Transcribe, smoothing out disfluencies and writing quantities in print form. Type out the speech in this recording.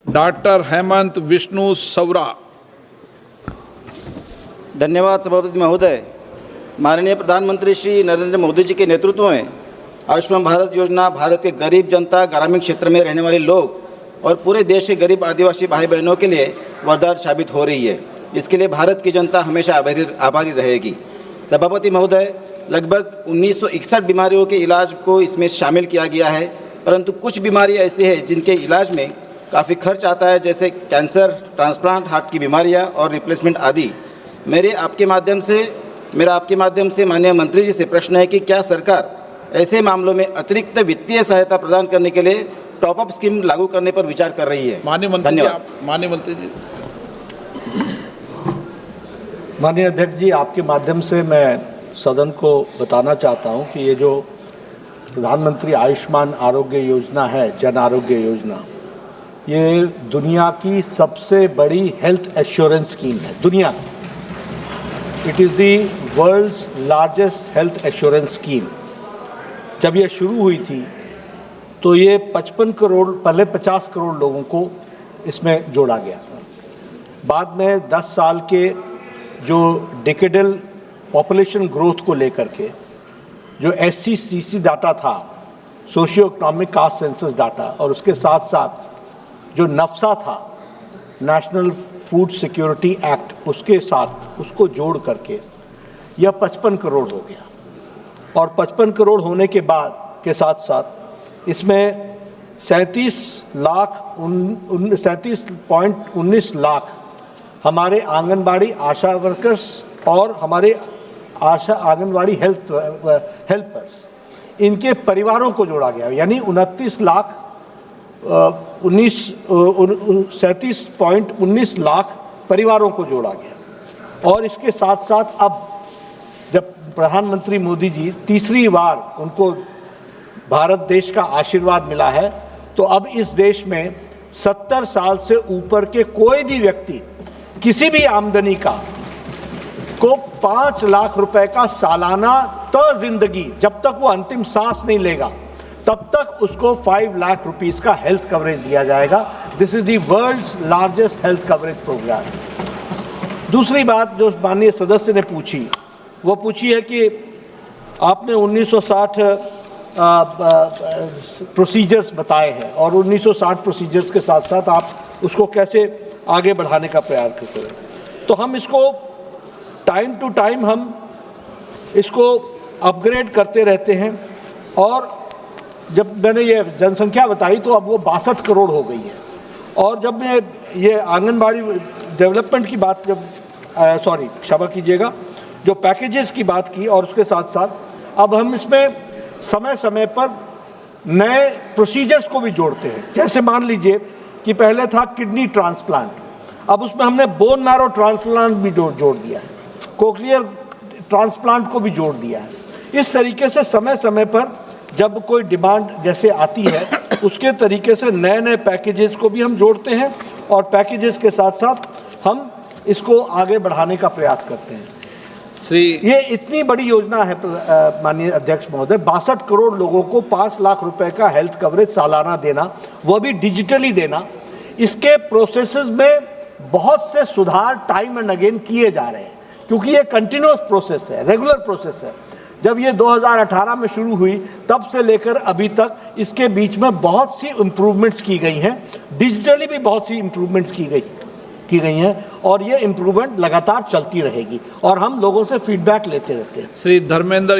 Doctor Hemant Vishnu Savara. धन्यवाद सभापति महोदय। माननीय प्रधानमंत्री श्री नरेंद्र मोदी जी के नेतृत्व में आयुष्मान भारत योजना भारत के गरीब जनता, ग्रामीण क्षेत्र में रहने वाले लोग और पूरे देश के गरीब आदिवासी भाई बहनों के लिए वरदान साबित हो रही है। इसके लिए भारत की जनता हमेशा आभारी रहेगी। सभापति महोदय, लगभग 1961 बीमारियों के इलाज को इसमें शामिल किया गया है, परंतु कुछ बीमारियां ऐसी हैं जिनके इलाज में काफ़ी खर्च आता है, जैसे कैंसर, ट्रांसप्लांट, हार्ट की बीमारियां और रिप्लेसमेंट आदि। मेरा आपके माध्यम से माननीय मंत्री जी से प्रश्न है कि क्या सरकार ऐसे मामलों में अतिरिक्त वित्तीय सहायता प्रदान करने के लिए टॉप अप स्कीम लागू करने पर विचार कर रही है? माननीय मंत्री जी, माननीय मंत्री जी। माननीय अध्यक्ष जी, आपके माध्यम से मैं सदन को बताना चाहता हूं कि ये जो प्रधानमंत्री आयुष्मान आरोग्य योजना है, जन आरोग्य योजना, ये दुनिया की सबसे बड़ी हेल्थ एश्योरेंस स्कीम है। दुनिया, it is the world's largest health assurance scheme. जब ये शुरू हुई थी तो ये 55 करोड़, पहले 50 करोड़ लोगों को इसमें जोड़ा गया था। बाद में 10 साल के जो डिकेडल पॉपुलेशन ग्रोथ को लेकर के जो SCCC डाटा था, socio economic caste census data, और उसके साथ साथ जो नफ्सा था, नेशनल फूड सिक्योरिटी एक्ट, उसके साथ उसको जोड़ करके यह 55 करोड़ हो गया। और 55 करोड़ होने के बाद के साथ साथ इसमें 37.19 लाख हमारे आंगनबाड़ी आशा वर्कर्स और हमारे आंगनबाड़ी हेल्पर्स, इनके परिवारों को जोड़ा गया, यानी 37.19 लाख परिवारों को जोड़ा गया। और इसके साथ साथ अब जब प्रधानमंत्री मोदी जी तीसरी बार उनको भारत देश का आशीर्वाद मिला है, तो अब इस देश में 70 साल से ऊपर के कोई भी व्यक्ति किसी भी आमदनी का को 5 लाख रुपए का सालाना जिंदगी, जब तक वो अंतिम सांस नहीं लेगा तब तक उसको 5 लाख रुपीस का हेल्थ कवरेज दिया जाएगा। This is the world's largest health coverage programme. दूसरी बात जो माननीय सदस्य ने पूछी, वो पूछी है कि आपने 1960 प्रोसीजर्स बताए हैं और 1960 प्रोसीजर्स के साथ साथ आप उसको कैसे आगे बढ़ाने का प्रयास करते हैं। तो हम इसको टाइम टू टाइम हम इसको अपग्रेड करते रहते हैं। और जब मैंने ये जनसंख्या बताई तो अब वो 62 करोड़ हो गई है। और जब मैं ये आंगनबाड़ी डेवलपमेंट की बात, क्षमा कीजिएगा, जो पैकेजेस की बात की, और उसके साथ साथ अब हम इसमें समय समय पर नए प्रोसीजर्स को भी जोड़ते हैं। जैसे मान लीजिए कि पहले था किडनी ट्रांसप्लांट, अब उसमें हमने बोन मैरो ट्रांसप्लांट भी जोड़ दिया है, कोक्लियर ट्रांसप्लांट को भी जोड़ दिया है। इस तरीके से समय समय पर जब कोई डिमांड जैसे आती है, उसके तरीके से नए नए पैकेजेस को भी हम जोड़ते हैं और पैकेजेस के साथ साथ हम इसको आगे बढ़ाने का प्रयास करते हैं। ये इतनी बड़ी योजना है माननीय अध्यक्ष महोदय, 62 करोड़ लोगों को 5 लाख रुपए का हेल्थ कवरेज सालाना देना, वो भी डिजिटली देना। इसके प्रोसेसेस में बहुत से सुधार टाइम एंड अगेन किए जा रहे हैं, क्योंकि ये कंटिन्यूअस प्रोसेस है, रेगुलर प्रोसेस है। जब ये 2018 में शुरू हुई तब से लेकर अभी तक इसके बीच में बहुत सी इम्प्रूवमेंट्स की गई हैं, डिजिटली भी बहुत सी इम्प्रूवमेंट्स की गई हैं, और ये इम्प्रूवमेंट लगातार चलती रहेगी और हम लोगों से फीडबैक लेते रहते हैं। श्री धर्मेंद्र